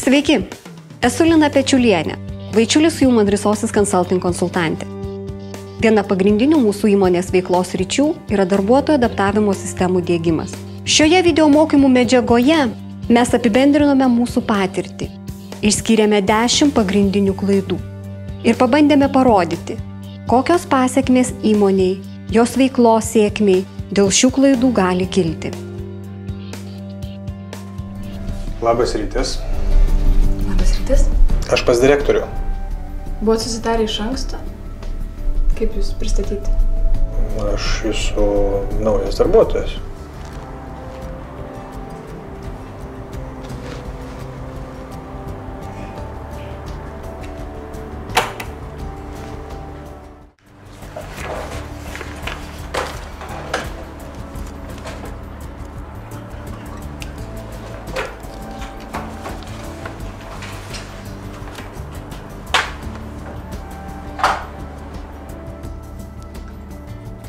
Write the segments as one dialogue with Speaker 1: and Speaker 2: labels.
Speaker 1: Sveiki, esu Lina Pečiulienė, Vaičiulis Human Resources Consulting konsultantė. Viena pagrindinių mūsų įmonės veiklos ryčių yra darbuotojų adaptavimo sistemų diegimas. Šioje video mokymų medžiagoje mes apibendrinome mūsų patirtį, išskyrėme 10 pagrindinių klaidų ir pabandėme parodyti, kokios pasekmės įmoniai, jos veiklos sėkmiai dėl šių klaidų gali kilti.
Speaker 2: Labas rytas.
Speaker 3: Labas rytas.
Speaker 2: Aš pas direktorių.
Speaker 3: Buvot susitarę iš anksto? Kaip jūs pristatyti?
Speaker 2: Aš jūsų naujas darbuotojas.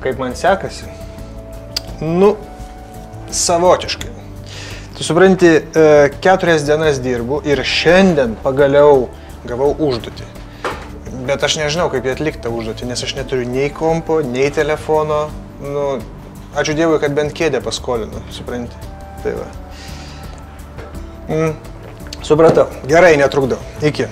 Speaker 2: Kaip man sekasi? Savotiškai. Tu supranti, 4 dienas dirbu ir šiandien pagaliau gavau užduotį. Bet aš nežinau, kaip jį atlikti tą užduotį, nes aš neturiu nei kompo, nei telefono. Ačiū Dievui, kad bent kėdę paskolinu, supranti. Tai va. Supratau. Gerai, netrukdau. Iki.